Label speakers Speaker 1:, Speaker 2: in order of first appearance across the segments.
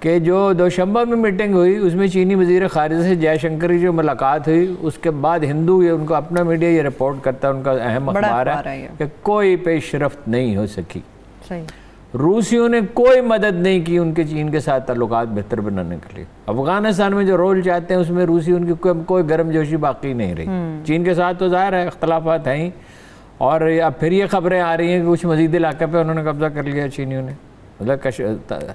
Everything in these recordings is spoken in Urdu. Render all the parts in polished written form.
Speaker 1: کہ جو دوشنبہ میں میٹنگ ہوئی اس میں چینی وزیر خارجہ سے جے شنکر کی جو ملاقات ہوئی، اس کے بعد ہندو یہ ان کو اپنا میڈیا یہ رپورٹ کرتا ہے، ان کا اہم اخبار ہے کہ کوئی پیش رفت نہیں ہو سکی. روسیوں نے کوئی مدد نہیں کی ان کے چین کے ساتھ تعلقات بہتر بنانے کے لیے. افغانستان میں جو رول چاہتے ہیں اس میں روسی ان کی کوئی گرم جوشی باقی نہیں رہی. چین کے ساتھ تو ظاہر ہے اختلافات ہیں ہی، اور اب پھر یہ خبریں آ رہی ہیں کہ کچھ مزید علاقے پہ انہوں نے قبضہ کر لیا چینیوں نے، مطلب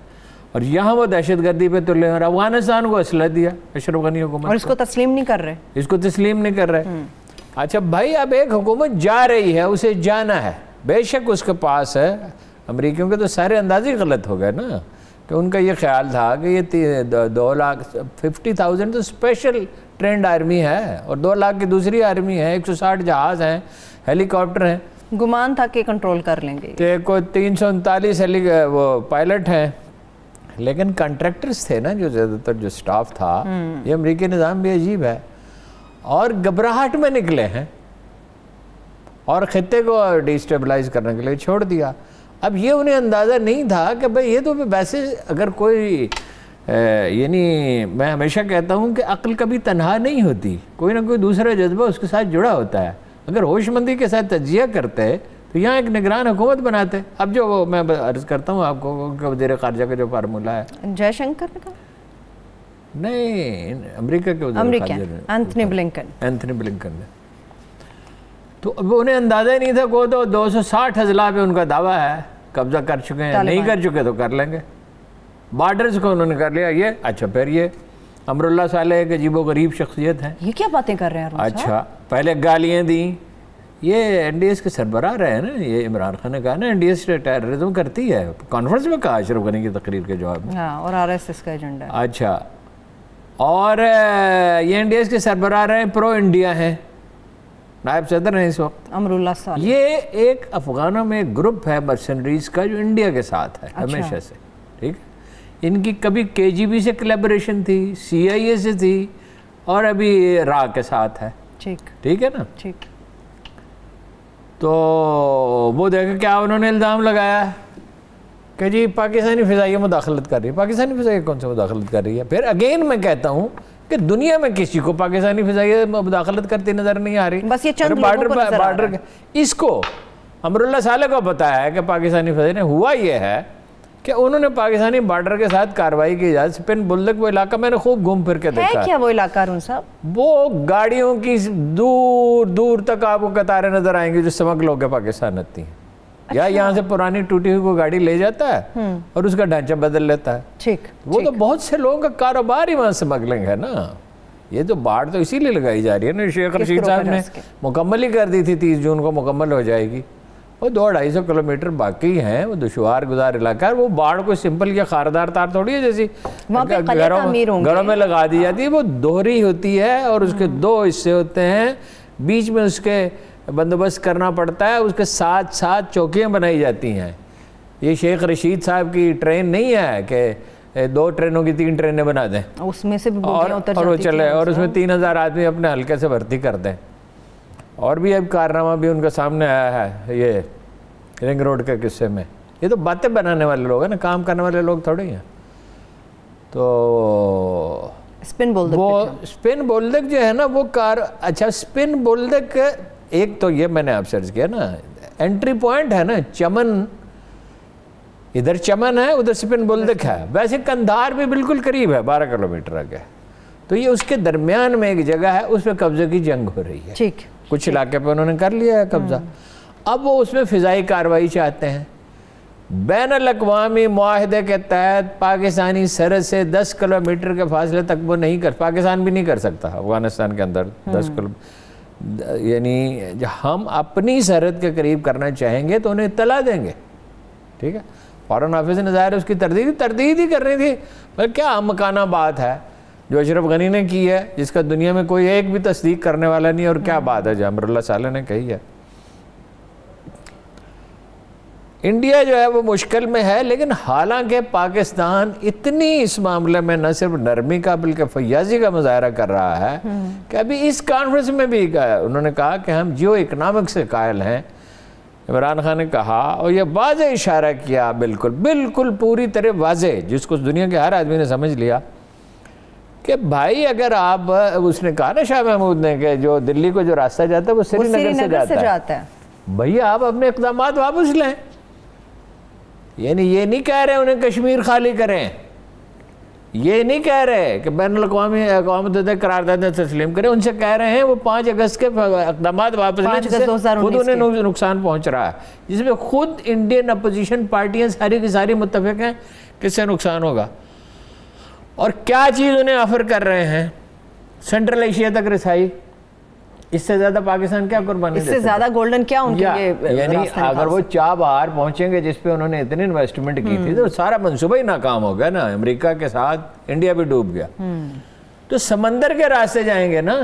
Speaker 1: اور یہاں وہ دہشت گردی پہ تلے، اور افغانستان کو اسلحہ دیا اشرف غنی حکومت،
Speaker 2: اور اس کو تسلیم نہیں کر رہے،
Speaker 1: اس کو تسلیم نہیں کر رہے. اچھا بھائی، اب ایک حکومت جا رہی ہے، اسے جانا ہے، بے شک اس کے پاس ہے. امریکیوں کے تو سارے انداز ہی غلط ہو گئے نا، کہ ان کا یہ خیال تھا کہ یہ 2,50,000 تو اسپیشل ٹرینڈ آرمی ہے، اور 2 لاکھ کی دوسری آرمی ہے، 160 جہاز ہیں، ہیلی کاپٹر ہیں.
Speaker 2: گمان تھا کہ کنٹرول کر لیں گے،
Speaker 1: کہ کوئی 339 وہ پائلٹ ہیں، لیکن کنٹریکٹرز تھے نا جو زیادہ تر، جو سٹاف تھا. یہ امریکی نظام بھی عجیب ہے، اور گھبراہٹ میں نکلے ہیں اور خطے کو ڈیسٹیبلائز کرنے کے لیے چھوڑ دیا. اب یہ انہیں اندازہ نہیں تھا کہ بھئی یہ تو ویسے اگر کوئی یعنی میں ہمیشہ کہتا ہوں کہ عقل کبھی تنہا نہیں ہوتی، کوئی نہ کوئی دوسرا جذبہ اس کے ساتھ جڑا ہوتا ہے. اگر ہوش مندی کے ساتھ تجزیہ کرتے تو یہاں ایک نگران حکومت بناتے. اب جو میں عرض کرتا ہوں آپ کو کہ وزیر خارجہ کا جو فارمولہ ہے،
Speaker 2: جے شنکر نے کہا
Speaker 1: نہیں، امریکہ کے وزیر خارجہ نے،
Speaker 2: اینتھنی بلنکن
Speaker 1: نے، تو اب انہیں اندازہ ہی نہیں تھا. کو تو 260 اضلاع پہ ان کا دعویٰ ہے قبضہ کر چکے ہیں، نہیں کر چکے تو کر لیں گے. بارڈرز کو انہوں نے کر لیا. یہ اچھا پھر یہ امراللہ صالح ایک عجیب و غریب شخصیت ہیں.
Speaker 2: یہ کیا باتیں کر رہے ہیں؟
Speaker 1: اچھا پہلے گالیاں دیں. یہ این ڈی ایس کے سربراہ رہے ہیں نا، یہ عمران خان نے کہا نا این ڈی ایس ٹیررزم کرتی ہے، کانفرنس میں کہا اشرف غنی کی تقریر کے جواب میں.
Speaker 2: اور آر ایس ایس کا ایجنڈا.
Speaker 1: اچھا، اور یہ این ڈی ایس کے سربراہ رہے ہیں، پرو انڈیا ہیں، نائب صدر ہیں اس وقت
Speaker 2: امراللہ صالح.
Speaker 1: یہ ایک افغانوں میں گروپ ہے مرسنریز کا جو انڈیا کے ساتھ ہے ہمیشہ سے. ٹھیک ہے، ان کی کبھی کے جی بی سے کلیبریشن تھی، سی آئی اے سے تھی، اور ابھی را کے ساتھ ہے. ٹھیک ہے نا.
Speaker 2: ٹھیک.
Speaker 1: تو وہ دیکھیں کیا انہوں نے الزام لگایا ہے کہ جی پاکستانی فضائیہ مداخلت کر رہی ہے. پاکستانی فضائیہ کون سے مداخلت کر رہی ہے؟ پھر اگین میں کہتا ہوں کہ دنیا میں کسی کو پاکستانی فضائیہ مداخلت کرتی نظر نہیں آ رہی.
Speaker 2: بس یہ چند لوگوں کو نظر آ رہا ہے.
Speaker 1: اس کو امراللہ صالح کو بتایا ہے کہ پاکستانی فضائیہ نے. ہوا یہ ہے کہ انہوں نے پاکستانی بارڈر کے ساتھ کارروائی کی اجازت. سپن بلدک وہ علاقہ میں نے خوب گھوم پھر کے دیکھا
Speaker 2: ہے. کیا وہ علاقہ ارون صاحب؟
Speaker 1: وہ گاڑیوں کی دور دور تک آپ کو قطاریں نظر آئیں گی جو سمگل کے پاکستان آتی ہیں. یا یہاں سے پرانی ٹوٹی ہوئی کو گاڑی لے جاتا ہے اور اس کا ڈھانچہ بدل لیتا ہے.
Speaker 2: ٹھیک.
Speaker 1: وہ تو بہت سے لوگوں کا کاروبار ہی وہاں سمگلنگ ہے نا. یہ تو باڑ تو اسی لیے لگائی جا رہی ہے نا. شیخ رشید صاحب نے مکمل ہی کر دی تھی، 30 جون کو مکمل ہو جائے گی. وہ 200-250 کلومیٹر باقی ہیں. وہ دشوار گزار علاقہ ہے. وہ باڑ کو سمپل یا خاردار تار تھوڑی ہے جیسی گھروں میں لگا دی جاتی ہے. وہ دوہری ہوتی ہے اور اس کے 2 حصے ہوتے ہیں. بیچ میں اس کے بندوبست کرنا پڑتا ہے. اس کے ساتھ ساتھ چوکیاں بنائی جاتی ہیں. یہ شیخ رشید صاحب کی ٹرین نہیں ہے کہ 2 ٹرینوں کی 3 ٹرینیں بنا دیں
Speaker 2: اس میں سے
Speaker 1: اور وہ چلے اور اس میں 3000 آدمی اپنے حلقے سے بھرتی کر دیں. اور بھی اب کارنامہ بھی ان کا سامنے آیا ہے یہ رنگ روڈ کے قصے میں. یہ تو باتیں بنانے والے لوگ ہیں نا، کام کرنے والے لوگ تھوڑے ہیں. تو وہ سپن بولدک جو ہے نا وہ اچھا سپن بولدک ایک تو یہ میں نے آپ سرچ کیا نا انٹری پوائنٹ ہے نا چمن. ادھر چمن ہے، ادھر سپن بولدک ہے. ویسے کندھار بھی بالکل قریب ہے، 12 کلومیٹر آگے. تو یہ اس کے درمیان میں ایک جگہ ہے، اس پہ قبضے کی جنگ ہو رہی ہے. کچھ علاقے پہ انہوں نے کر لیا ہے قبضہ. اب وہ اس میں فضائی کارروائی چاہتے ہیں. بین الاقوامی معاہدے کے تحت پاکستانی سرحد سے 10 کلومیٹر کے فاصلے تک وہ نہیں پاکستان بھی نہیں کر سکتا افغانستان کے اندر 10 کلومیٹر. یعنی ہم اپنی سرحد کے قریب کرنا چاہیں گے تو انہیں اطلاع دیں گے. ٹھیک ہے. فارن آفس نے ظاہر اس کی تردید ہی کر رہی تھی. مطلب کیا مکانہ بات ہے جو اشرف غنی نے کی ہے، جس کا دنیا میں کوئی ایک بھی تصدیق کرنے والا نہیں. اور کیا بات ہے جو امراللہ صالح نے کہی ہے. انڈیا جو ہے وہ مشکل میں ہے، لیکن حالانکہ پاکستان اتنی اس معاملے میں نہ صرف نرمی کا بلکہ فیاضی کا مظاہرہ کر رہا ہے کہ ابھی اس کانفرنس میں بھی انہوں نے کہا کہ ہم جیو اکنامک سے قائل ہیں عمران خان نے کہا اور یہ واضح اشارہ کیا، بالکل بالکل پوری طرح واضح، جس کو دنیا کے ہر آدمی نے سمجھ لیا کہ بھائی اگر آپ، اس نے کہا نا شاہ محمود نے کہ جو دلی کو جو راستہ جاتا ہے وہ سری نگر سے جاتا ہے، بھئی آپ اپنے اقدامات واپس لیں. یعنی یہ نہیں کہہ رہے انہیں کشمیر خالی کریں، یہ نہیں کہہ رہے کہ بین الاقوامی اقوام متحدہ قراردادیں تسلیم کریں، ان سے کہہ رہے ہیں وہ 5 اگست کے اقدامات واپس لیں، جس سے خود انہیں نقصان پہنچ رہا ہے، جس میں خود انڈین اپوزیشن پارٹیاں ساری کی ساری متفق ہیں کہ اس سے نقصان ہوگا. اور کیا چیز انہیں آفر کر رہے ہیں؟ سینٹرل ایشیا تک رسائی. اس سے زیادہ پاکستان کیا قربانی
Speaker 2: اس سے زیادہ گولڈن کیا ان کے لیے؟
Speaker 1: یعنی اگر وہ چابہار پہنچیں گے جس پہ انہوں نے اتنی انویسٹمنٹ کی تھی تو سارا منصوبہ ہی ناکام ہو گیا نا، امریکہ کے ساتھ انڈیا بھی ڈوب گیا. تو سمندر کے راستے جائیں گے نا.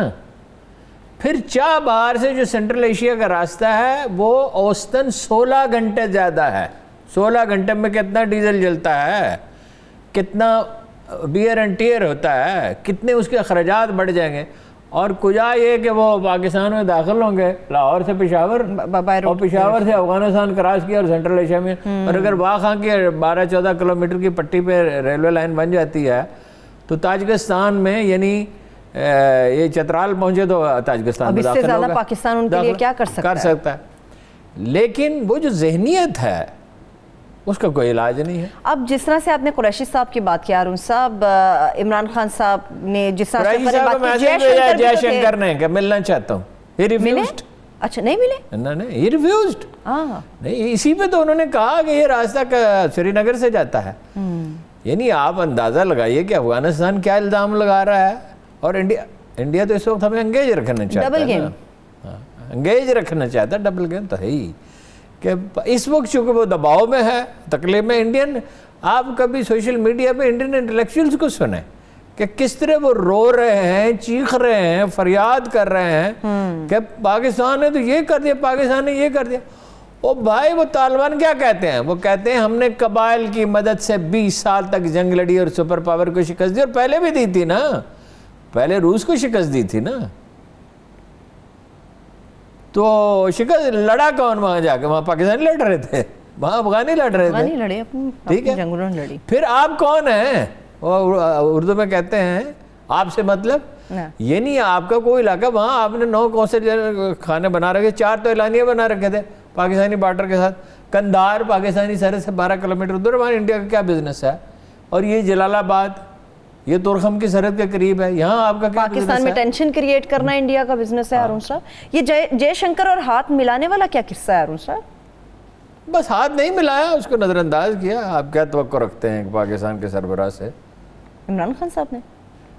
Speaker 1: پھر چابہار سے جو سینٹرل ایشیا کا راستہ ہے وہ اوسطاً 16 گھنٹے زیادہ ہے. 16 گھنٹے میں کتنا ڈیزل جلتا ہے، کتنا بیئر اینڈ ٹیئر ہوتا ہے، کتنے اس کے اخراجات بڑھ جائیں گے. اور کجا یہ کہ وہ پاکستان میں داخل ہوں گے لاہور سے پشاور، اور پشاور سے افغانستان کراس کیا اور سینٹرل ایشیا میں. اور اگر واخان کی 12-14 کلومیٹر کی پٹی پہ ریلوے لائن بن جاتی ہے تو تاجکستان میں، یعنی یہ چترال پہنچے تو تاجکستان میں داخل ہوگا.
Speaker 2: پاکستان ان کے لیے کیا کر سکتا ہے؟
Speaker 1: لیکن وہ جو ذہنیت ہے اس کا کوئی علاج نہیں ہے.
Speaker 2: اب جس طرح سے آپ نے قریشی صاحب کی بات کی، ہارون صاحب، عمران خان صاحب نے جس طرح
Speaker 1: قریشی صاحب کو میسج بھیجا جے شنکر نے کہ ملنا چاہتا ہوں. ہی ریفیوزڈ.
Speaker 2: اچھا نہیں ملے؟
Speaker 1: نہیں، ہی ریفیوزڈ. نہیں، اسی پہ تو انہوں نے کہا کہ یہ راستہ سری نگر سے جاتا ہے. یعنی آپ اندازہ لگائیے کہ افغانستان کیا الزام لگا رہا ہے، اور انڈیا تو اس وقت ہمیں انگیج رکھنا چاہتا ہے، ڈبل گیم انگیج رکھنا چاہتا ہے. ڈبل گیم تو ہے ہی کہ اس وقت چونکہ وہ دباؤ میں ہے، تکلیف میں. انڈین، آپ کبھی سوشل میڈیا پہ انڈین انٹلیکچوئلز کو سنیں کہ کس طرح وہ رو رہے ہیں، چیخ رہے ہیں، فریاد کر رہے ہیں کہ پاکستان نے تو یہ کر دیا، پاکستان نے یہ کر دیا. او بھائی، وہ طالبان کیا کہتے ہیں؟ وہ کہتے ہیں ہم نے قبائل کی مدد سے 20 سال تک جنگ لڑی اور سپر پاور کو شکست دی، اور پہلے بھی دی تھی نا، پہلے روس کو شکست دی تھی نا. تو شکست لڑا کون وہاں جا کے؟ وہاں پاکستانی لڑ رہے تھے، وہاں افغانی لڑ رہے تھے. ٹھیک ہے، پھر آپ کون ہیں؟ اردو میں کہتے ہیں آپ سے مطلب یہ نہیں. آپ کا کوئی علاقہ، وہاں آپ نے 9 کونسے کھانے بنا رکھے، 4 تو اعلانیہ بنا رکھے تھے پاکستانی بارڈر کے ساتھ. کندھار پاکستانی سرحد سے 12 کلومیٹر دور، وہاں انڈیا کا کیا بزنس ہے؟ اور یہ جلال آباد، یہ تورخم کی سرحد کے قریب ہے، یہاں آپ کا کیا بزنس ہے؟ پاکستان میں
Speaker 2: ٹینشن کریٹ کرنا انڈیا کا بزنس ہے ہارون صاحب. یہ جے شنکر اور ہاتھ ملانے والا کیا قصہ ہے ہارون صاحب؟
Speaker 1: بس ہاتھ نہیں ملایا، اس کو نظر انداز کیا. آپ کیا توقع رکھتے ہیں پاکستان کے سربراہ سے؟
Speaker 2: عمران خان صاحب نے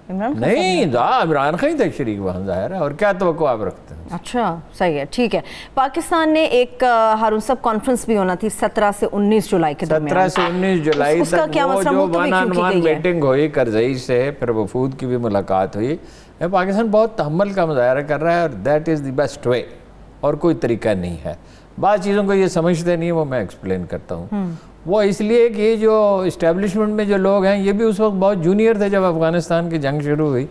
Speaker 1: نہیں، عمران خان تک شریک وہاں ظاہر ہے، اور کیا توقع آپ رکھتے ہیں؟
Speaker 2: اچھا صحیح ہے، ٹھیک ہے. پاکستان نے ایک ہارون صاحب کانفرنس بھی ہونا تھی 17 سے 19 جولائی کے درمیان.
Speaker 1: 17 سے 19 جولائی تک وہ جو 1-on-1 میٹنگ ہوئی کرزئی سے، پھر وفود کی بھی ملاقات ہوئی. پاکستان بہت تحمل کا مظاہرہ کر رہا ہے، اور that is the best way, اور کوئی طریقہ نہیں ہے. بعض چیزوں کو یہ سمجھتے نہیں ہیں، وہ میں ایکسپلین کرتا ہوں. وہ اس لیے کہ یہ جو اسٹیبلشمنٹ میں جو لوگ ہیں، یہ بھی اس وقت بہت جونیئر تھے جب افغانستان کی جنگ شروع ہوئی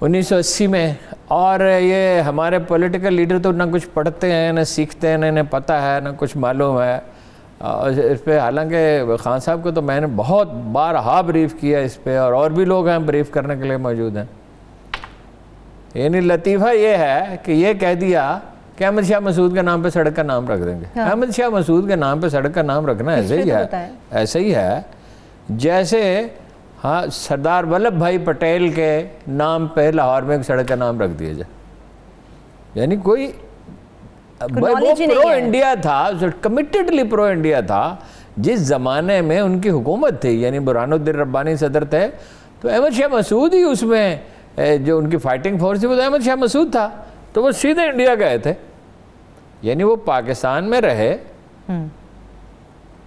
Speaker 1: 1980 میں. اور یہ ہمارے پولیٹیکل لیڈر تو نہ کچھ پڑھتے ہیں، نہ سیکھتے ہیں، نہ انہیں پتہ ہے، نہ کچھ معلوم ہے اس پہ. حالانکہ خان صاحب کو تو میں نے بہت بارہا بریف کیا اس پہ، اور بھی لوگ ہیں بریف کرنے کے لیے موجود ہیں. یعنی لطیفہ یہ ہے کہ یہ کہہ دیا کہ احمد شاہ مسعود کے نام پہ سڑک کا نام رکھ دیں گے. احمد شاہ مسعود کے نام پہ سڑک کا نام رکھنا ایسے ہی ہے جیسے سردار ولبھ بھائی پٹیل کے نام پہ لاہور میں ایک سڑک کا نام رکھ دیا جائے. یعنی کوئی وہ پرو انڈیا تھا، کمیٹڈلی پرو انڈیا تھا. جس زمانے میں ان کی حکومت تھی، یعنی برہان الدین ربانی صدر تھے، تو احمد شاہ مسعود ہی اس میں جو ان کی فائٹنگ فورس تھی وہ احمد شاہ مسعود تھا. تو وہ سیدھے انڈیا گئے تھے. یعنی وہ پاکستان میں رہے.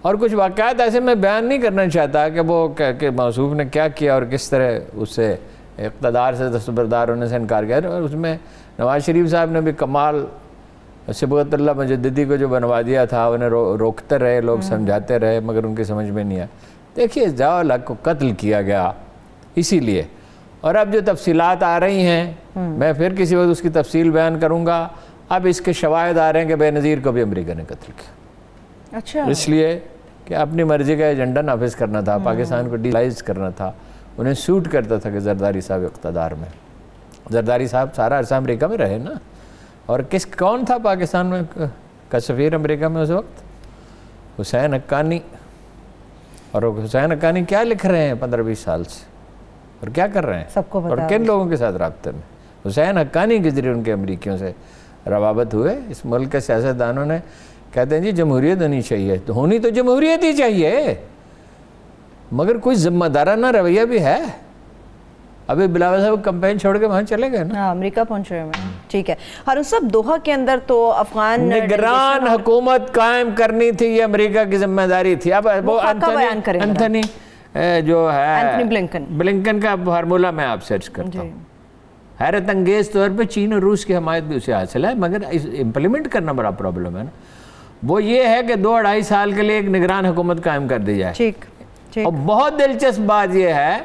Speaker 1: اور کچھ واقعات ایسے میں بیان نہیں کرنا چاہتا کہ وہ کہ موصوف نے کیا کیا اور کس طرح اس سے اقتدار سے دستبردار ہونے سے انکار کیا. اور اس میں نواز شریف صاحب نے بھی کمال، صبغت اللہ مجددی کو جو بنوا دیا تھا، انہیں روکتے رہے لوگ، سمجھاتے رہے، مگر ان کی سمجھ میں نہیں آیا. دیکھیے ضیاء الحق کو قتل کیا گیا اسی لیے. اور اب جو تفصیلات آ رہی ہیں، میں پھر کسی وقت اس کی تفصیل بیان کروں گا. اب اس کے شواہد آ رہے ہیں کہ بے نظیر کو بھی امریکہ نے قتل کیا.
Speaker 2: اچھا.
Speaker 1: اس لیے کہ اپنی مرضی کا ایجنڈا نافذ کرنا تھا, پاکستان کو ڈیلائز کرنا تھا. انہیں سوٹ کرتا تھا کہ زرداری صاحب اقتدار میں. زرداری صاحب سارا عرصہ امریکہ میں رہے نا. اور کون تھا پاکستان میں کا سفیر امریکہ میں اس وقت؟ حسین حقانی. اور حسین حقانی کیا لکھ رہے ہیں 15-20 سال سے, اور کیا کر رہے ہیں,
Speaker 2: سب کو
Speaker 1: اور کن لوگوں کے ساتھ رابطے میں؟ حسین حقانی کے ذریعے ان کے امریکیوں سے روابط ہوئے. اس ملک کے سیاستدانوں نے کہتے ہیں جی جمہوریت ہونی چاہیے, تو ہونی تو جمہوریت ہی چاہیے, مگر کوئی ذمہ دارانہ رویہ بھی ہے. ابھی بلاول صاحب کمپین چھوڑ کے وہاں چلے گئے نا,
Speaker 2: امریکہ پہنچ رہے ہیں. ٹھیک ہے ہارون صاحب, دوحہ کے اندر تو افغان
Speaker 1: نگران حکومت قائم کرنی تھی, یہ امریکہ کی ذمہ داری تھی. اب وہ انتھنی جو ہے بلنکن کا فارمولہ میں آپ سرچ کرتا ہوں. حیرت انگیز طور پہ چین اور روس کی حمایت بھی اسے حاصل ہے, مگر امپلیمنٹ کرنا بڑا پرابلم ہے نا. وہ یہ ہے کہ 2-2.5 سال کے لیے ایک نگران حکومت قائم کر دی جائے.
Speaker 2: ٹھیک.
Speaker 1: اور بہت دلچسپ بات یہ ہے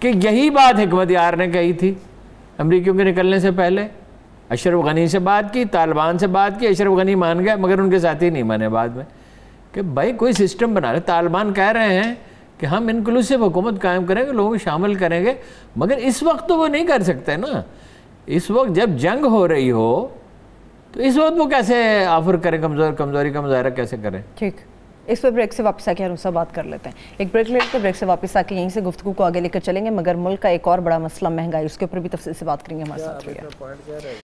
Speaker 1: کہ یہی بات حکمت یار نے کہی تھی امریکیوں کے نکلنے سے پہلے. اشرف غنی سے بات کی, طالبان سے بات کی, اشرف غنی مان گئے مگر ان کے ساتھی نہیں مانے بعد میں, کہ بھائی کوئی سسٹم بنا رہے. طالبان کہہ رہے ہیں کہ ہم انکلوسیو حکومت قائم کریں گے, لوگوں کو شامل کریں گے, مگر اس وقت تو وہ نہیں کر سکتے نا. اس وقت جب جنگ ہو رہی ہو تو اس وقت وہ کیسے آفر کریں, کمزوری کا مظاہرہ کیسے کریں.
Speaker 2: ٹھیک, اس پہ بریک سے واپس آ کے ہم سے بات کر لیتے ہیں. ایک بریک لیتے ہیں, بریک سے واپس آ کے یہیں سے گفتگو کو آگے لے کر چلیں گے, مگر ملک کا ایک اور بڑا مسئلہ مہنگائی, اس کے اوپر بھی تفصیل سے بات کریں گے. ہمارے ساتھ رہیے.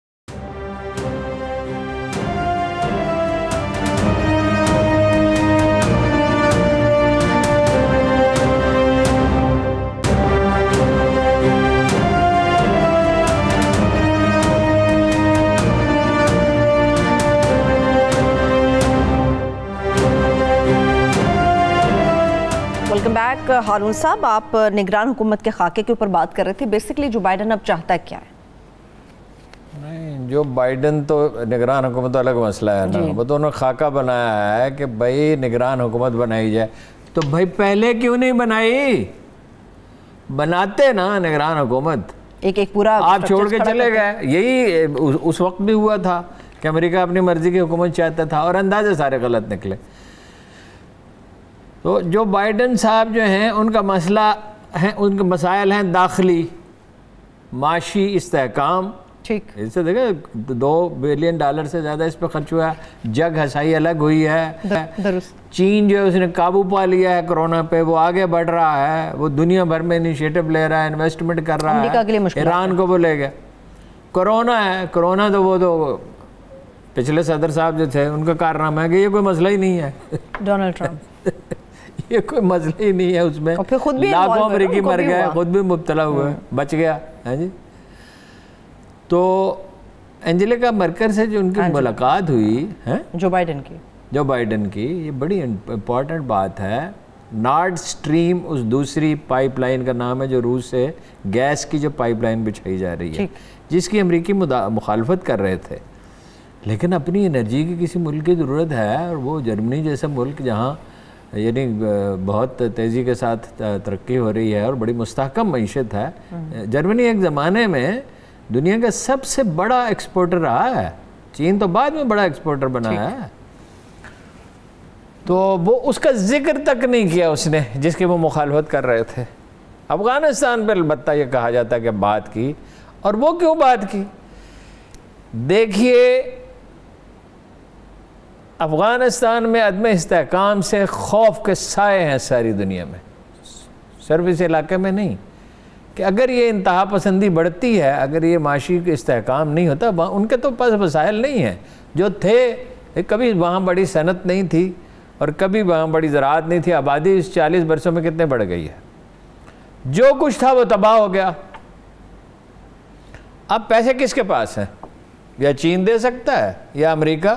Speaker 2: Welcome back. ہارون صاحب, آپ نگران حکومت کے خاکے کے اوپر بات کر رہے تھے. بیسکلی جو بائیڈن اب چاہتا کیا ہے؟
Speaker 1: نہیں, جو بائیڈن تو نگران حکومت الگ مسئلہ ہے نا. وہ تو انہوں نے خاکہ بنایا ہے کہ بھائی نگران حکومت بنائی جائے. تو بھائی پہلے کیوں نہیں بنائی؟ بناتے نا نگران حکومت,
Speaker 2: ایک پورا
Speaker 1: آپ چھوڑ کے چلے گئے. یہی اس وقت بھی ہوا تھا کہ امریکہ اپنی مرضی کی حکومت چاہتا تھا, اور اندازے سارے غلط نکلے. تو جو بائیڈن صاحب جو ہیں ان کا مسئلہ ہے, ان کے مسائل ہیں داخلی, معاشی استحکام.
Speaker 2: ٹھیک,
Speaker 1: اس سے دیکھیں $2 بلین سے زیادہ اس پہ خرچ ہوا ہے. جگ ہسائی الگ ہوئی ہے.
Speaker 2: درست.
Speaker 1: چین جو ہے اس نے قابو پا لیا ہے کرونا پہ, وہ آگے بڑھ رہا ہے, وہ دنیا بھر میں انیشیٹو لے رہا ہے, انویسٹمنٹ کر رہا ہے. ایران کو وہ لے گیا. کرونا ہے, کرونا تو وہ تو پچھلے صدر صاحب جو تھے ان کا کارنامہ ہے کہ یہ کوئی مسئلہ ہی نہیں ہے.
Speaker 2: ڈونلڈ ٹرمپ
Speaker 1: یہ کوئی مسئلہ ہی نہیں ہے اس میں. لاکھوں امریکی مر گئے, خود بھی مبتلا ہوئے, بچ گیا. ہاں جی. تو اینجلیکا مرکل سے جو ان کی ملاقات ہوئی ہے جو بائیڈن کی, یہ بڑی امپورٹنٹ بات ہے. نارڈ سٹریم اس دوسری پائپ لائن کا نام ہے جو روس سے گیس کی جو پائپ لائن بچھائی جا رہی ہے, جس کی امریکی مخالفت کر رہے تھے. لیکن اپنی انرجی کی کسی ملک کی ضرورت ہے, اور وہ جرمنی جیسا ملک جہاں یعنی بہت تیزی کے ساتھ ترقی ہو رہی ہے اور بڑی مستحکم معیشت ہے. جرمنی ایک زمانے میں دنیا کا سب سے بڑا ایکسپورٹر رہا ہے. چین تو بعد میں بڑا ایکسپورٹر بنا ہے. تو وہ اس کا ذکر تک نہیں کیا اس نے جس کی وہ مخالفت کر رہے تھے. افغانستان پہ البتہ یہ کہا جاتا ہے کہ بات کی, اور وہ کیوں بات کی؟ دیکھیے, افغانستان میں عدم استحکام سے خوف کے سائے ہیں ساری دنیا میں, صرف اس علاقے میں نہیں. کہ اگر یہ انتہا پسندی بڑھتی ہے, اگر یہ معاشی استحکام نہیں ہوتا, ان کے تو پاس وسائل نہیں ہیں. جو تھے, کبھی وہاں بڑی صنعت نہیں تھی اور کبھی وہاں بڑی زراعت نہیں تھی. آبادی اس 40 برسوں میں کتنے بڑھ گئی ہے. جو کچھ تھا وہ تباہ ہو گیا. اب پیسے کس کے پاس ہیں؟ یا چین دے سکتا ہے یا امریکہ.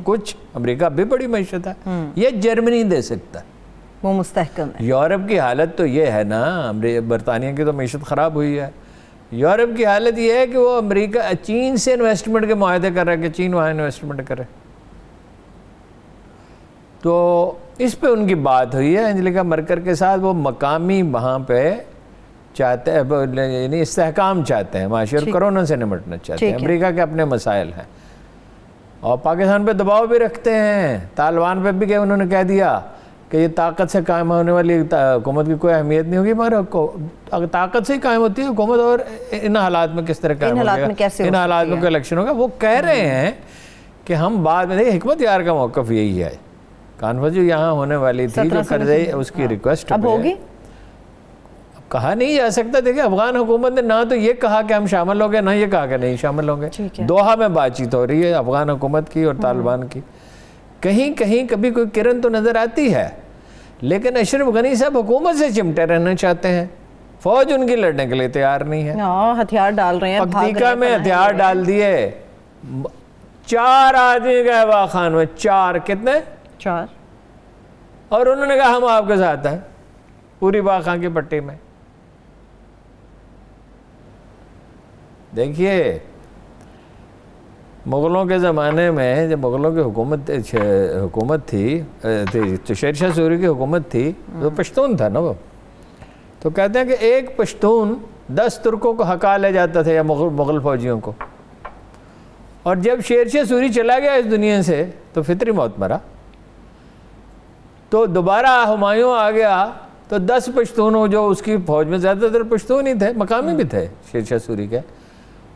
Speaker 1: کچھ امریکہ بھی بڑی معیشت ہے, یہ جرمنی دے سکتا ہے,
Speaker 2: وہ مستحکم ہے.
Speaker 1: یورپ کی حالت تو یہ ہے نا, برطانیہ کی تو معیشت خراب ہوئی ہے. یورپ کی حالت یہ ہے کہ وہ امریکہ چین سے انویسٹمنٹ کے معاہدے کر رہا ہے کہ چین وہاں انویسٹمنٹ کرے. تو اس پہ ان کی بات ہوئی ہے اینجلیکا مرکل کے ساتھ. وہ مقامی وہاں پہ چاہتے ہیں, یعنی استحکام چاہتے ہیں معاشی, اور کرونا سے نمٹنا چاہتے ہیں. امریکہ کے اپنے مسائل ہیں. اور پاکستان پہ دباؤ بھی رکھتے ہیں. طالبان پہ بھی کہ انہوں نے کہہ دیا کہ یہ طاقت سے قائم ہونے والی حکومت کی کوئی اہمیت نہیں ہوگی, مگر اگر طاقت سے ہی قائم ہوتی ہے حکومت, اور ان حالات میں کس طرح قائم ہوگا, ان حالات میں کوئی الیکشن ہوگا. وہ کہہ رہے ہیں کہ ہم بعد میں, دیکھیں حکمت یار کا موقف یہی ہے. کانفرنس جو یہاں ہونے والی تھی جو کرزئی اس کی ریکویسٹ
Speaker 2: اب ہوگی,
Speaker 1: کہا نہیں جا سکتا. دیکھیں افغان حکومت نے نہ تو یہ کہا کہ ہم شامل ہوں گے, نہ یہ کہا کہ نہیں شامل ہوں گے. دوحہ میں بات چیت ہو رہی ہے افغان حکومت کی اور طالبان کی. کہیں کہیں کبھی کوئی کرن تو نظر آتی ہے, لیکن اشرف غنی صاحب حکومت سے چمٹے رہنا چاہتے ہیں. فوج ان کی لڑنے کے لیے تیار نہیں ہے.
Speaker 2: ہتھیار ڈال رہے ہیں,
Speaker 1: پکتیکا میں ہتھیار ڈال دیے. 4 آدمی گئے واہ خان میں, 4 کتنے
Speaker 2: 4,
Speaker 1: اور انہوں نے کہا ہم آپ کے ساتھ ہیں پوری واہ خان کی پٹی میں. دیکھیے مغلوں کے زمانے میں جب مغلوں کی حکومت تھی تو شیر شاہ سوری کی حکومت تھی, وہ پشتون تھا نا وہ, تو کہتے ہیں کہ ایک پشتون 10 ترکوں کو ہکا لے جاتا تھا یا مغل فوجیوں کو. اور جب شیر شاہ سوری چلا گیا اس دنیا سے تو فطری موت مرا. تو دوبارہ ہمایوں آ گیا تو 10 پشتونوں, جو اس کی فوج میں زیادہ تر پشتون ہی تھے, مقامی بھی تھے شیر شاہ سوری کے,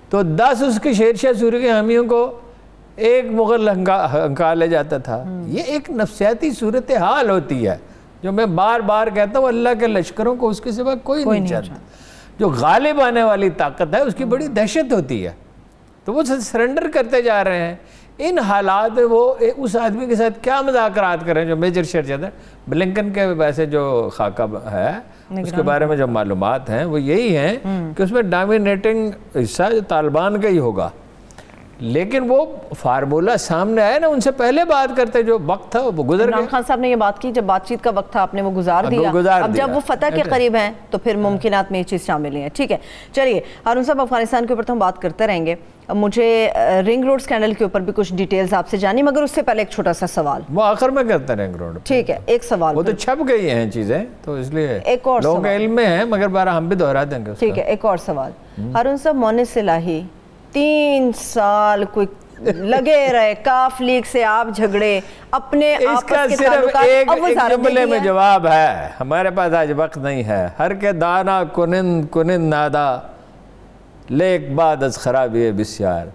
Speaker 1: تو 10 اس کے شیر شاہ سوری کے حامیوں کو ایک مغل ہنکا لے جاتا تھا. یہ ایک نفسیاتی صورتحال ہوتی ہے جو میں بار بار کہتا ہوں, اللہ کے لشکروں کو اس کے سوا کوئی نہیں چاہتا. جو غالب آنے والی طاقت ہے اس کی بڑی دہشت ہوتی ہے, تو وہ سرنڈر کرتے جا رہے ہیں. ان حالات میں وہ اس آدمی کے ساتھ کیا مذاکرات کریں جو میجر شہزادہ بلنکن کے ویسے جو خاکہ ہے اس کے بارے میں جو معلومات ہیں وہ یہی ہیں کہ اس میں ڈومینیٹنگ حصہ جو طالبان کا ہی ہوگا. لیکن وہ فارمولہ سامنے آیا نا, ان سے پہلے بات کرتے, جو وقت تھا وہ گزر گیا.
Speaker 2: عمران خان صاحب نے یہ بات کی, جب بات چیت کا وقت تھا آپ نے وہ گزار دیا. اب جب وہ فتح کے قریب ہیں تو پھر ممکنات میں یہ چیز شامل ہیں. ٹھیک ہے, چلیے ہارون صاحب, افغانستان کے اوپر تو ہم بات کرتے رہیں گے. مجھے رنگ روڈ سکینڈل کے اوپر بھی کچھ ڈیٹیلز آپ سے جانی, مگر اس سے پہلے ایک چھوٹا سا سوال.
Speaker 1: وہ آخر میں کرتے رنگ روڈ.
Speaker 2: ٹھیک ہے, ایک سوال.
Speaker 1: وہ تو چھپ گئی ہیں چیزیں تو اس لیے لوگوں کے علم میں ہیں, مگر بارہ ہم بھی دہرا دیں گے.
Speaker 2: ٹھیک ہے, ایک اور سوال. ہارون صاحب, مونس الہی 3 سال کوئی لگے رہے, کاف لیگ سے آپ جھگڑے, اپنے
Speaker 1: اس کا صرف ایک جملے میں جواب ہے. ہمارے پاس آج وقت نہیں ہے. ہر کے دانا کنند نادا لیک بعد از خرابی بسیار.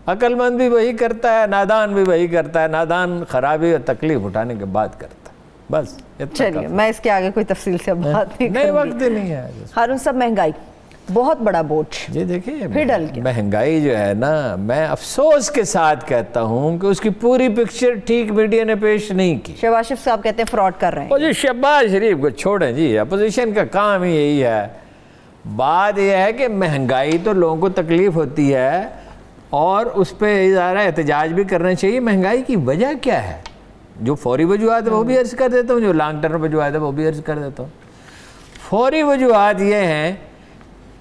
Speaker 1: عقل مند بھی وہی کرتا ہے, نادان بھی وہی کرتا ہے. نادان خرابی اور تکلیف اٹھانے کے بعد کرتا ہے. بس
Speaker 2: چلیے, میں اس کے آگے کوئی تفصیل سے بات نہیں
Speaker 1: وقت نہیں ہے.
Speaker 2: ہارون صاحب, مہنگائی بہت بڑا بوجھ.
Speaker 1: جی دیکھیے, مہنگائی جو ہے نا, میں افسوس کے ساتھ کہتا ہوں کہ اس کی پوری پکچر ٹھیک میڈیا نے پیش نہیں کی.
Speaker 2: شہباز شریف صاحب کہتے ہیں فراڈ کر رہے ہیں.
Speaker 1: جی شہباز شریف کو چھوڑیں جی, اپوزیشن کا کام ہی یہی ہے. بات یہ ہے کہ مہنگائی تو لوگوں کو تکلیف ہوتی ہے اور اس پہ ادارہ احتجاج بھی کرنا چاہیے. مہنگائی کی وجہ کیا ہے؟ جو فوری وجوہات ہے وہ بھی عرض کر دیتا ہوں, جو لانگ ٹرم وجوہات ہے وہ بھی عرض کر دیتا ہوں. فوری وجوہات یہ ہیں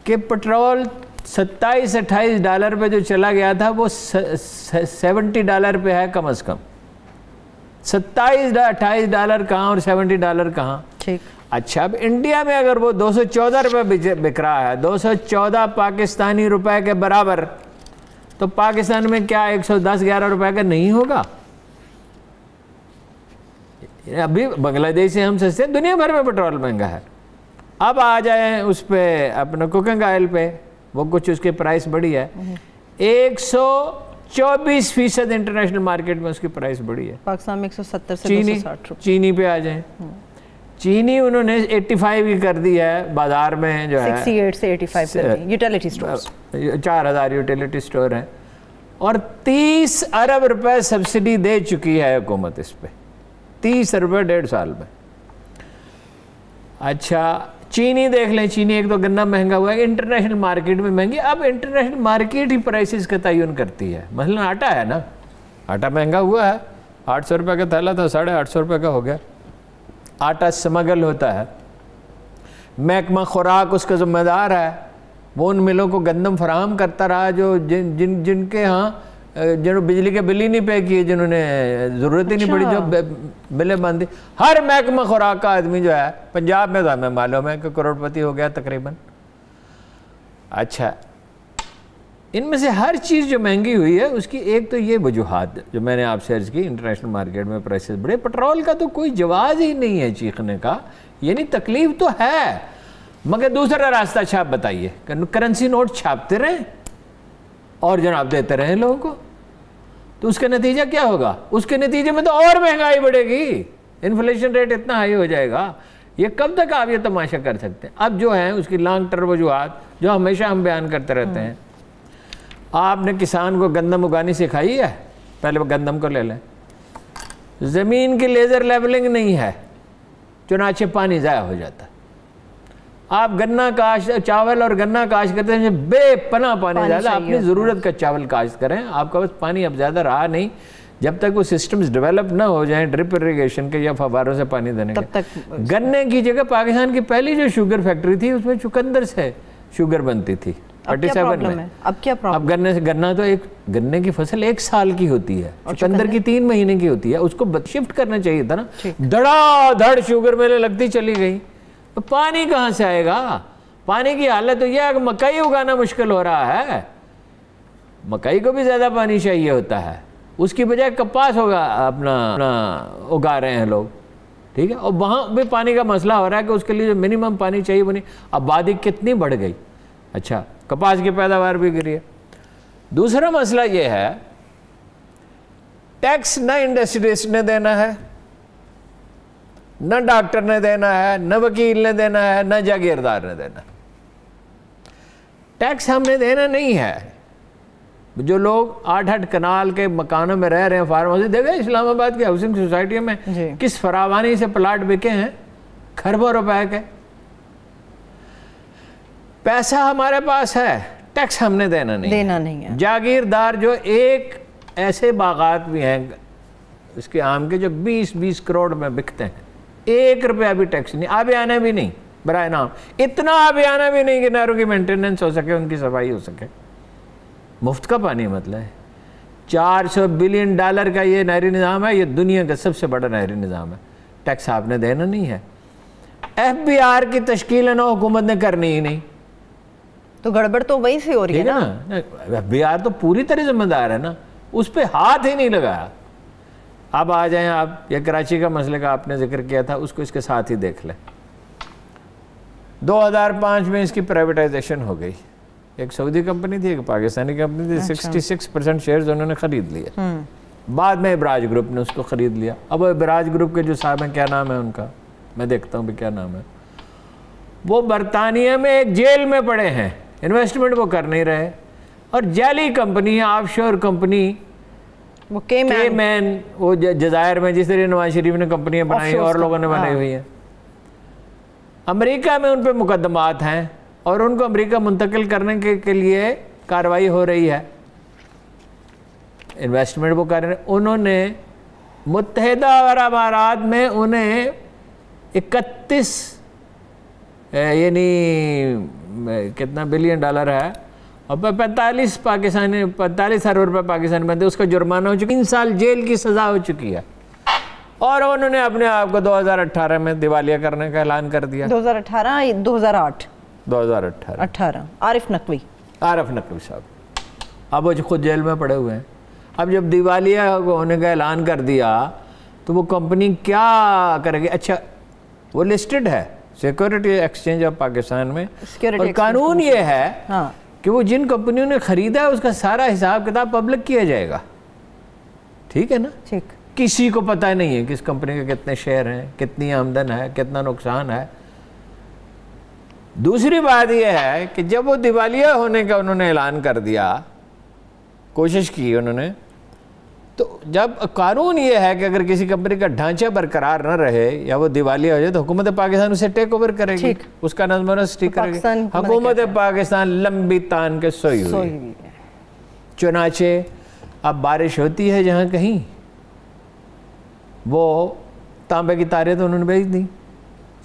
Speaker 1: کہ پٹرول $27-28 پہ جو چلا گیا تھا وہ $70 پہ ہے کم از کم. $27-28 کہاں اور $70 کہاں؟ ٹھیک. اچھا, اب انڈیا میں اگر وہ $214 بک رہا ہے, 214 پاکستانی روپے کے برابر, تو پاکستان میں کیا 110-11 روپے کا نہیں ہوگا؟ ابھی بنگلہ دیش سے ہم سستے, دنیا بھر میں پٹرول مہنگا ہے. اب آ جائیں اس پہ اپنا کوکنگ آئل پہ, وہ کچھ اس کی پرائس بڑی ہے. 124% انٹرنیشنل مارکیٹ میں اس کی پرائس بڑی ہے.
Speaker 2: پاکستان میں 170 سے 260 روپے.
Speaker 1: چینی پہ آ جائیں, چینی انہوں نے 85 کی کر دی ہے بازار میں, جو ہے
Speaker 2: 68 سے 85 کر دی. یوٹیلیٹی سٹورز
Speaker 1: 4000 یوٹیلیٹی سٹور ہیں, اور 30 ارب روپے سبسڈی دے چکی ہے حکومت اس پہ. 30 ارب 1.5 سال میں. اچھا, چینی دیکھ لیں, چینی ایک تو گنا مہنگا ہوا ہے, انٹرنیشنل مارکیٹ میں مہنگی. اب انٹرنیشنل مارکیٹ ہی پرائسز کا تعین کرتی ہے. مثلا آٹا ہے نا, آٹا مہنگا ہوا ہے, 800 روپے کا تھیلا تھا, 850 روپے کا ہو گیا. آٹا سمگل ہوتا ہے, محکمہ خوراک اس کا ذمہ دار ہے. وہ ان ملوں کو گندم فراہم کرتا رہا جو جن کے ہاں جنہوں بجلی کے بل ہی نہیں پے کیے, جنہوں نے ضرورت ہی نہیں پڑی, جو بلیں باندھی. ہر محکمہ خوراک کا آدمی جو ہے پنجاب میں تو ہمیں معلوم ہے کہ کروڑ پتی ہو گیا تقریباً. اچھا, ان میں سے ہر چیز جو مہنگی ہوئی ہے اس کی ایک تو یہ وجوہات جو میں نے آپ سے عرض کی، انٹرنیشنل مارکیٹ میں پرائسز بڑے، پٹرول کا تو کوئی جواز ہی نہیں ہے چیخنے کا، یعنی تکلیف تو ہے، مگر دوسرا راستہ چھاپ بتائیے، کرنسی نوٹ چھاپتے رہیں اور جناب دیتے رہیں لوگوں کو، تو اس کا نتیجہ کیا ہوگا؟ اس کے نتیجے میں تو اور مہنگائی بڑھے گی، انفلیشن ریٹ اتنا ہائی ہو جائے گا، یہ کب تک آپ یہ تماشا کر سکتے ہیں؟ اب جو ہیں اس کی لانگ ٹرم وجوہات جو ہمیشہ ہم بیان کرتے رہتے ہیں، آپ نے کسان کو گندم اگانی سکھائی ہے؟ پہلے وہ گندم کو لے لیں، زمین کی لیزر لیبلنگ نہیں ہے، چنانچہ پانی ضائع ہو جاتا ہے، آپ گنا کاشت، چاول اور گنا کاشت کرتے ہیں، بے پناہ پانی زیادہ، اپنی ضرورت کا چاول کاشت کریں، آپ کا بس پانی اب زیادہ رہا نہیں، جب تک وہ سسٹمز ڈیولپ نہ ہو جائیں ڈرپ اریگیشن کے یا فواروں سے پانی دینے کے، گنے کی جگہ پاکستان کی پہلی جو شوگر فیکٹری تھی اس میں چقندر سے شوگر بنتی تھی 47 میں،
Speaker 2: اب کیا پرابلم؟
Speaker 1: اب گنے سے گنا تو ایک گنے کی فصل 1 سال کی ہوتی ہے، چقندر کی 3 مہینے کی ہوتی ہے، اس کو شفٹ کرنا چاہیے تھا نا، دڑا دھڑ شوگر میلے لگتی چلی گئی، تو پانی کہاں سے آئے گا؟ پانی کی حالت تو یہ ہے کہ مکئی اگانا مشکل ہو رہا ہے، مکئی کو بھی زیادہ پانی چاہیے ہوتا ہے، اس کی بجائے کپاس ہوگا اپنا اگا رہے ہیں لوگ، ٹھیک ہے، اور وہاں بھی پانی کا مسئلہ ہو رہا ہے کہ اس کے لیے جو منیمم پانی چاہیے وہ نہیں، آبادی کتنی بڑھ گئی، اچھا کپاس کی پیداوار بھی گری ہے۔ دوسرا مسئلہ یہ ہے ٹیکس نہ انڈسٹریز نے دینا ہے، نہ ڈاکٹر نے دینا ہے، نہ وکیل نے دینا ہے، نہ جاگیردار نے دینا ہے، ٹیکس ہم نے دینا نہیں ہے۔ جو لوگ 8 کنال کے مکانوں میں رہ رہے ہیں، فارم ہاؤس، دیکھیں اسلام آباد کی ہاؤسنگ سوسائٹی میں کس فراوانی سے پلاٹ بکے ہیں، کھربوں روپے کے، پیسہ ہمارے پاس ہے، ٹیکس ہم نے دینا نہیں ہے۔ جاگیردار جو ایک ایسے باغات بھی ہیں اس کے آم کے جو 20 کروڑ میں بکتے ہیں، 1 روپیہ بھی ٹیکس نہیں، آبیانہ بھی نہیں، برائے نام اتنا آبیانہ بھی نہیں کہ نہروں کی مینٹیننس ہو سکے، ان کی صفائی ہو سکے، مفت کا پانی مطلب ہے۔ $400 بلین کا یہ نہری نظام ہے، یہ دنیا کا سب سے بڑا نہری نظام ہے، ٹیکس آپ نے دینا نہیں ہے۔ FBR کی تشکیل ہے نا حکومت نے کرنی ہی نہیں،
Speaker 2: تو گڑبڑ تو وہیں سے ہو رہی ہے نا،
Speaker 1: FBR تو پوری طرح ذمہ دار ہے نا، اس پہ ہاتھ ہی نہیں لگایا۔ اب آ جائیں آپ، یہ کراچی کا مسئلے کا آپ نے ذکر کیا تھا، اس کو اس کے ساتھ ہی دیکھ لیں۔ 2005 میں اس کی پرائیویٹائزیشن ہو گئی، ایک سعودی کمپنی تھی، ایک پاکستانی کمپنی تھی، 66% شیئرز انہوں نے خرید لیے، بعد میں ابراج گروپ نے اس کو خرید لیا۔ اب ابراج گروپ کے جو صاحب ہیں، کیا نام ہے ان کا، میں دیکھتا ہوں بھی کیا نام ہے، وہ برطانیہ میں ایک جیل میں پڑے ہیں، انویسٹمنٹ وہ کر نہیں رہے، اور جعلی کمپنی ہے، آف شور کمپنی،
Speaker 2: وہ کیمین،
Speaker 1: وہ جزائر میں، جس طرح نواز شریف نے کمپنیاں بنائی اور لوگوں نے بنائی ہوئی ہیں، امریکہ میں ان پہ مقدمات ہیں اور ان کو امریکہ منتقل کرنے کے لیے کارروائی ہو رہی ہے، انویسٹمنٹ وہ کر رہے ہیں۔ انہوں نے متحدہ عرب امارات میں انہیں 31 یعنی کتنا بلین ڈالر ہے، اور 45 ارب روپے پاکستانی بنتے، اس کا جرمانہ ہو چکا، 3 سال جیل کی سزا ہو چکی ہے، اور انہوں نے اپنے آپ کو 2018 میں دیوالیہ کرنے کا اعلان کر دیا۔
Speaker 2: 2018 2008
Speaker 1: 2018
Speaker 2: عارف نقوی
Speaker 1: صاحب، اب وہ خود جیل میں پڑے ہوئے ہیں۔ اب جب دیوالیہ ہونے کا اعلان کر دیا تو وہ کمپنی کیا کرے گی؟ اچھا وہ لسٹڈ ہے سیکورٹی ایکسچینج آف پاکستان میں، اور قانون یہ ہے کہ وہ جن کمپنیوں نے خریدا ہے اس کا سارا حساب کتاب پبلک کیا جائے گا، ٹھیک ہے نا؟ ٹھیک، کسی کو پتہ نہیں ہے کہ اس کمپنی کے کتنے شیئر ہیں، کتنی آمدن ہے، کتنا نقصان ہے۔ دوسری بات یہ ہے کہ جب وہ دیوالیہ ہونے کا انہوں نے اعلان کر دیا، کوشش کی انہوں نے، تو جب قانون یہ ہے کہ اگر کسی کمپنی کا ڈھانچہ برقرار نہ رہے یا وہ دیوالیہ ہو جائے تو حکومت پاکستان اسے ٹیک اوور کرے گی، اس کا نظم و نسق ٹھیک کرے گی۔ حکومت پاکستان لمبی تان کے سوئی ہوئی، چنانچہ اب بارش ہوتی ہے جہاں کہیں، وہ تانبے کی تاریں تو انہوں نے بیچ دیں،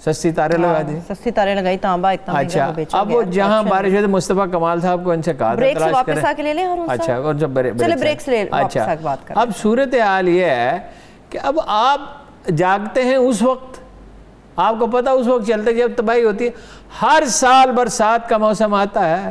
Speaker 1: سستی تاریں لگا دی،
Speaker 2: سستی تاریں لگائی، تانبا اتنا مہنگا ہو بیچا گیا۔
Speaker 1: اب وہ جہاں بارش ہوئی تو مصطفیٰ کمال صاحب کو ان سے کہا تھا
Speaker 2: بریک سے واپس آ کے لے لیں،
Speaker 1: اچھا
Speaker 2: چلے بریک سے واپس آ کے بات کریں۔
Speaker 1: اب صورتحال یہ ہے کہ اب آپ جاگتے ہیں اس وقت، آپ کو پتہ اس وقت چلتے جب تباہی ہوتی ہے، ہر سال برسات کا موسم آتا ہے،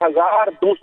Speaker 3: 1242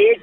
Speaker 3: 1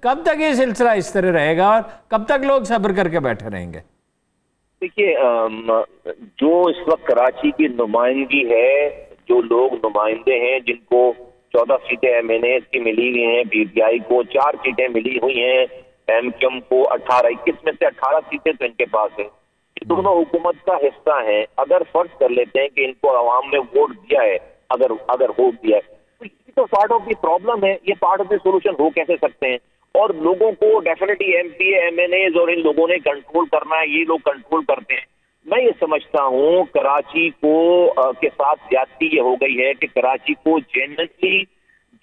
Speaker 1: کب تک یہ سلسلہ اس طرح رہے گا اور کب تک لوگ صبر کر کے بیٹھے رہیں گے؟
Speaker 3: دیکھیے جو اس وقت کراچی کی نمائندگی ہے، جو لوگ نمائندے ہیں جن کو 14 سیٹیں ایم این اے کی ملی ہوئی ہیں، پی ٹی آئی کو 4 سیٹیں ملی ہوئی ہیں، ایم کیو ایم کو 18، 21 میں سے 18 سیٹیں تو ان کے پاس ہیں، یہ دونوں حکومت کا حصہ ہیں۔ اگر فرض کر لیتے ہیں کہ ان کو عوام نے ووٹ دیا ہے، اگر ووٹ دیا ہے تو یہ تو پارٹ آف دی پرابلم ہے، یہ پارٹ آف دی سولوشن ہو کیسے سکتے ہیں؟ اور لوگوں کو definitely M P M N As اور ان لوگوں نے کنٹرول کرنا ہے، یہ لوگ کنٹرول کرتے ہیں۔ میں یہ سمجھتا ہوں کراچی کو کے ساتھ زیادتی یہ ہو گئی ہے کہ کراچی کو جینوینلی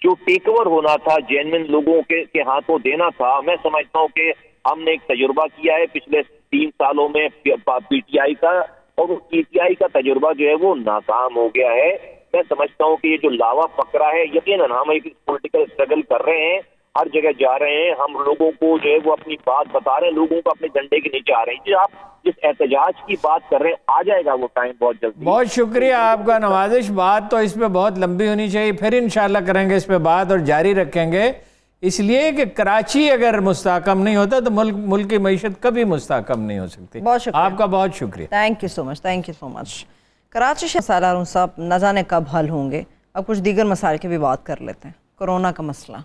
Speaker 3: جو ٹیک اوور ہونا تھا، جینوین لوگوں کے ہاتھوں دینا تھا، میں سمجھتا ہوں کہ ہم نے ایک تجربہ کیا ہے پچھلے 3 سالوں میں پی ٹی آئی کا، اور وہ پی ٹی آئی کا تجربہ جو ہے وہ ناکام ہو گیا ہے۔ میں سمجھتا ہوں کہ یہ جو لاوا پکڑا ہے، یقیناً ہم ایک پولیٹیکل اسٹرگل کر رہے ہیں، ہر جگہ جا رہے ہیں، ہم لوگوں کو جو ہے وہ اپنی بات بتا رہے ہیں، لوگوں کو اپنے ڈنڈے کے نیچے آ رہے ہیں۔ آپ جس احتجاج کی بات کر رہے ہیں آ جائے گا وہ ٹائم بہت جلدی۔
Speaker 1: بہت شکریہ آپ کا نوازش، بات تو اس پہ بہت لمبی ہونی چاہیے، پھر انشاءاللہ کریں گے اس پہ بات اور جاری رکھیں گے، اس لیے کہ کراچی اگر مستحکم نہیں ہوتا تو ملک کی معیشت کبھی مستحکم نہیں ہو سکتی۔
Speaker 2: بہت شکریہ
Speaker 1: آپ کا بہت شکریہ،
Speaker 2: thank you so much, thank you so much. Karachi مسائل ہارون صاحب نہ جانے کب حل ہوں گے، اب کچھ دیگر مسائل کی بھی بات کر لیتے ہیں۔ کورونا کا مسئلہ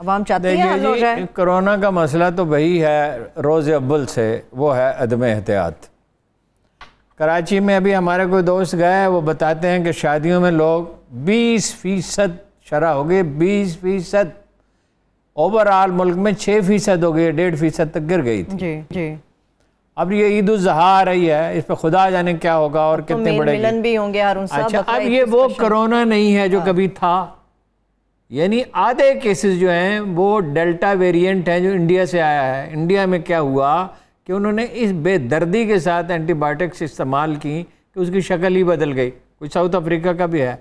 Speaker 2: عوام چاہتے ہیں حل ہو جائے۔
Speaker 1: کورونا کا مسئلہ تو وہی ہے روز اول سے، وہ ہے عدم احتیاط۔ کراچی میں ابھی ہمارے کوئی دوست گئے، وہ بتاتے ہیں کہ شادیوں میں لوگ 20% شرح ہو گئی، 20%، اوور آل ملک میں 6% ہو گئی، 1.5% تک گر گئی تھی۔
Speaker 2: جی جی،
Speaker 1: اب یہ عید الاضحیٰ آ رہی ہے، اس پہ خدا جانے کیا ہوگا اور کتنے بڑے
Speaker 2: ملن بھی ہوں گے ہارون صاحب۔
Speaker 1: اچھا، اب یہ وہ کرونا نہیں ہے جو کبھی تھا، یعنی آدھے کیسز جو ہیں وہ ڈیلٹا ویریئنٹ ہیں جو انڈیا سے آیا ہے۔ انڈیا میں کیا ہوا کہ انہوں نے اس بے دردی کے ساتھ اینٹی بایوٹکس استعمال کی کہ اس کی شکل ہی بدل گئی۔ کچھ ساؤتھ افریقہ کا بھی ہے،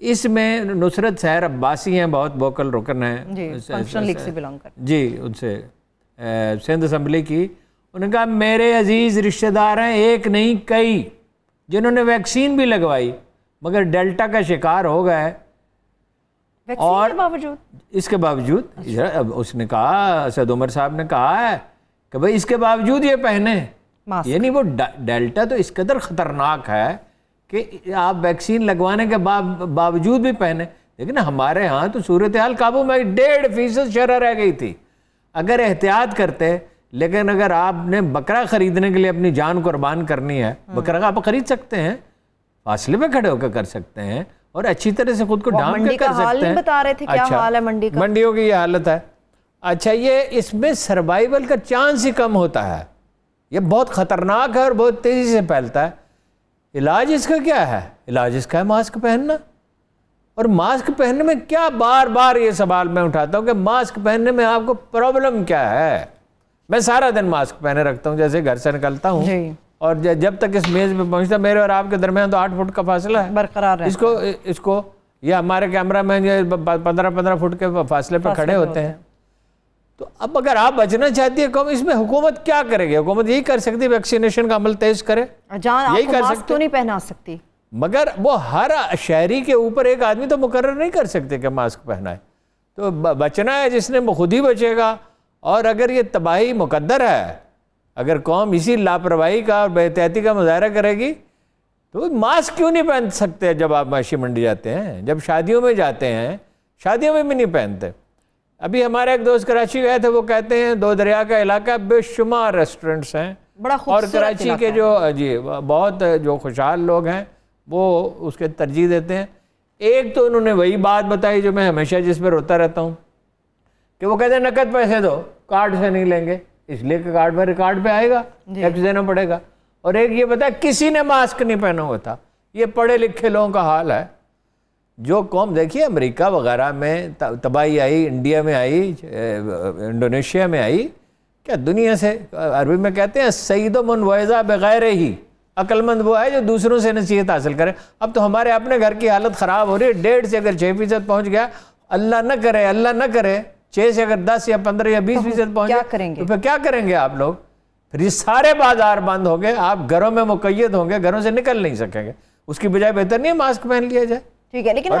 Speaker 1: اس میں نصرت سحر عباسی ہیں، بہت ووکل رکن ہیں،
Speaker 2: جی فنکشن لیگ سے بلانگ کرتے
Speaker 1: جی، ان سے سندھ اسمبلی کی، انہوں نے کہا میرے عزیز رشتہ دار ہیں ایک نہیں کئی جنہوں نے ویکسین بھی لگوائی مگر ڈیلٹا کا شکار ہو گئے، اور اس کے باوجود اس نے کہا، اسد عمر صاحب نے کہا ہے کہ بھئی اس کے باوجود یہ پہنے، یعنی وہ ڈیلٹا تو اس قدر خطرناک ہے کہ آپ ویکسین لگوانے کے باوجود بھی پہنے۔ لیکن ہمارے ہاں تو صورتحال قابو میں 1.5% شرح رہ گئی تھی اگر احتیاط کرتے۔ لیکن اگر آپ نے بکرا خریدنے کے لیے اپنی جان قربان کرنی ہے، بکرا آپ خرید سکتے ہیں، فاصلے پہ کھڑے ہو کے کر سکتے ہیں اور اچھی طرح سے خود کو ڈھانپ کے کر سکتے ہیں۔
Speaker 2: بتا رہے تھے کیا حال ہے منڈی کا؟
Speaker 1: منڈیوں کی یہ حالت ہے۔ اچھا، یہ اس میں سروائیول کا چانس ہی کم ہوتا ہے، یہ بہت خطرناک ہے اور بہت تیزی سے پھیلتا ہے۔ علاج اس کا کیا ہے؟ علاج اس کا ہے ماسک پہننا، اور ماسک پہننے میں کیا، بار بار یہ سوال میں اٹھاتا ہوں کہ ماسک پہننے میں آپ کو پرابلم کیا ہے؟ میں سارا دن ماسک پہنے رکھتا ہوں، جیسے گھر سے نکلتا ہوں اور جب تک اس میز پہ پہنچتا، میرے اور آپ کے درمیان تو 8 فٹ کا فاصلہ ہے
Speaker 2: برقرار ہے،
Speaker 1: اس کو یہ ہمارے کیمرہ مین 15 فٹ کے فاصلے پہ کھڑے ہوتے ہیں۔ تو اب اگر آپ بچنا چاہتی ہے قوم، اس میں حکومت کیا کرے گی؟ حکومت یہی کر سکتی ہے ویکسینیشن کا عمل تیز کرے،
Speaker 2: یہی کر سکتی، تو نہیں پہنا سکتی،
Speaker 1: مگر وہ ہر شہری کے اوپر ایک آدمی تو مقرر نہیں کر سکتے کہ ماسک پہنا ہے۔ تو بچنا ہے جس نے وہ خود ہی بچے گا، اور اگر یہ تباہی مقدر ہے، اگر قوم اسی لاپرواہی کا اور بے احتیاطی کا مظاہرہ کرے گی تو ماسک کیوں نہیں پہن سکتے؟ جب آپ معاشی منڈی جاتے ہیں، جب شادیوں میں جاتے ہیں، شادیوں میں بھی نہیں پہنتے۔ ابھی ہمارے ایک دوست کراچی گئے تھے، وہ کہتے ہیں 2 دریا کا علاقہ، بے شمار ریسٹورنٹس ہیں، اور کراچی کے جو بہت جو خوشحال لوگ ہیں وہ اس کے ترجیح دیتے ہیں۔ ایک تو انہوں نے وہی بات بتائی جو میں ہمیشہ جس پہ روتا رہتا ہوں کہ وہ کہتے ہیں نقد پیسے دو، کارڈ سے نہیں لیں گے، اس لیے کہ کارڈ میں ریکارڈ پہ آئے گا، ٹیکس دینا پڑے گا۔ اور ایک یہ بتا کسی نے ماسک نہیں پہنا ہوا تھا۔ یہ پڑھے لکھے لوگوں کا حال ہے۔ جو قوم دیکھیے امریکہ وغیرہ میں تباہی آئی، انڈیا میں آئی، انڈونیشیا میں آئی، کیا دنیا سے، عربی میں کہتے ہیں سید و منوعظہ بغیر ہی، عقل مند وہ ہے جو دوسروں سے نصیحت حاصل کرے۔ اب تو ہمارے اپنے گھر کی حالت خراب ہو رہی ہے، 1.5 سے اگر 6% پہنچ گیا، اللہ نہ کرے، اللہ نہ کرے 6 سے اگر 10 یا 15 یا 20% پہنچ گیا تو پھر کیا کریں گے آپ لوگ؟ پھر یہ سارے بازار بند ہوں گے، آپ گھروں میں مقید ہوں گے، گھروں سے نکل نہیں سکیں گے۔ اس کی بجائے بہتر نہیں ہے ماسک پہن لیا جائے؟
Speaker 2: ٹھیک ہے، لیکن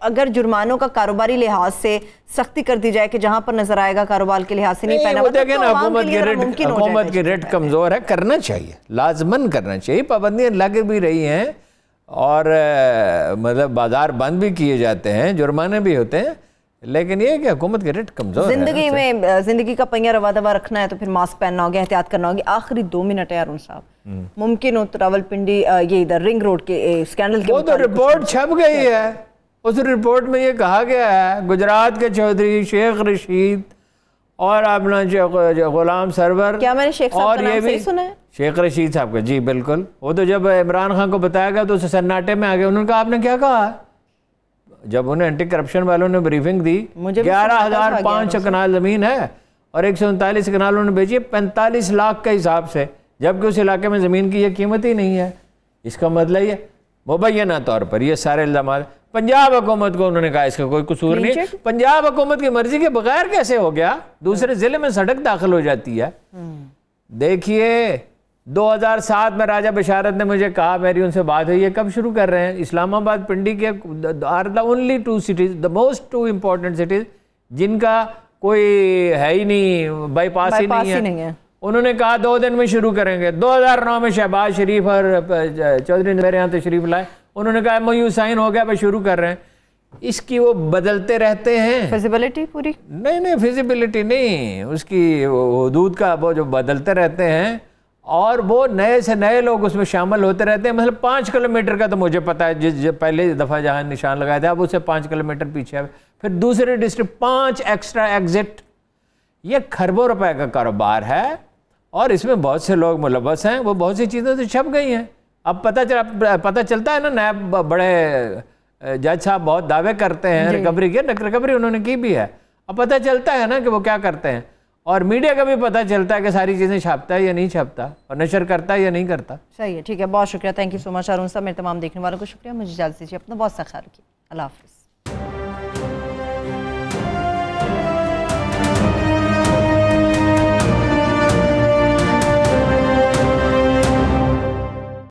Speaker 1: اگر
Speaker 2: جرمانوں کا کاروباری لحاظ سے سختی کر دی جائے کہ جہاں پر نظر آئے گا کاروبار کے لحاظ سے نہیں پہنا
Speaker 1: حکومت کی ریٹ کمزور ہے، کرنا چاہیے، لازماً کرنا چاہیے، پابندیاں لگ بھی رہی ہیں اور مطلب بازار بند بھی کیے جاتے ہیں، جرمانے بھی ہوتے ہیں، لیکن یہ کہ حکومت کی ریٹ کمزور ہے۔
Speaker 2: زندگی کا پہیہ روا دوا رکھنا ہے تو پھر ماسک پہننا ہوگا، احتیاط کرنا ہوگی۔ آخری 2 منٹ ہے ہارون صاحب، ممکن ہو راولپنڈی یہ ادھر رنگ روڈ کے سکینڈل کے
Speaker 1: وہ تو رپورٹ چھپ گئی ہے، اس رپورٹ میں یہ کہا گیا ہے گجرات کے چودھری شیخ رشید اور اپنا غلام سرور،
Speaker 2: کیا میں نے شیخ صاحب کا نام صحیح سنا ہے؟
Speaker 1: شیخ رشید صاحب کا، جی بالکل، وہ تو جب عمران خان کو بتایا گیا تو اسے سناٹے میں آگئے، انہوں نے کہا آپ نے کیا کہا؟ جب انہیں اینٹی کرپشن والوں نے بریفنگ دی 11,005 کنال زمین ہے اور 139 کنال انہوں نے بیچی 45 لاکھ کے حساب سے، جبکہ اس علاقے میں زمین کی یہ قیمت ہی نہیں ہے۔ اس کا مطلب یہ مبینہ طور پر یہ سارے الزامات پنجاب حکومت کو انہوں نے کہا اس کا کوئی قصور نہیں، پنجاب حکومت کی مرضی کے بغیر کیسے ہو گیا؟ دوسرے ضلع میں سڑک داخل ہو جاتی ہے۔ دیکھیے 2007 میں راجہ بشارت نے مجھے کہا، میری ان سے بات ہوئی، یہ کب شروع کر رہے ہیں؟ اسلام آباد پنڈی کے are the only 2 cities, the most 2 important cities جن کا کوئی ہے ہی نہیں، بائی پاس ہی نہیں ہے۔ انہوں نے کہا 2 دن میں شروع کریں گے۔ 2009 میں شہباز شریف اور چودھری میرے یہاں تشریف لائے، انہوں نے کہا MOU سائن ہو گیا، شروع کر رہے ہیں۔ اس کی وہ بدلتے رہتے ہیں،
Speaker 2: فیزیبلٹی پوری
Speaker 1: نہیں فیزیبلٹی نہیں، اس کی حدود کا وہ جو بدلتے رہتے ہیں اور وہ نئے سے نئے لوگ اس میں شامل ہوتے رہتے ہیں۔ مثلا 5 کلومیٹر کا تو مجھے پتا ہے، جس پہلے دفعہ جہاں نشان لگایا تھا اب اسے 5 کلومیٹر پیچھے ہے، پھر دوسرے ڈسٹرکٹ 5 ایکسٹرا ایگزٹ، یہ کھربوں روپے کا کاروبار ہے اور اس میں بہت سے لوگ ملوث ہیں، وہ بہت سی چیزیں تو چھپ گئی ہیں۔ اب پتہ چلتا ہے نا، نائب بڑے جج صاحب بہت دعوے کرتے ہیں ریکوری کے، ریکوری انہوں نے کی بھی ہے، اب پتہ چلتا ہے نا کہ وہ کیا کرتے ہیں، اور میڈیا کا بھی پتہ چلتا ہے کہ ساری چیزیں چھاپتا ہے یا نہیں چھاپتا اور نشر کرتا ہے یا نہیں کرتا۔
Speaker 2: صحیح ہے، ٹھیک ہے، بہت شکریہ، تھینک یو سو مچ ہارون صاحب، میرے تمام دیکھنے والوں کو شکریہ، مجھے اجازت دیجیے، اپنا بہت سا خیال رکھیے، اللہ حافظ۔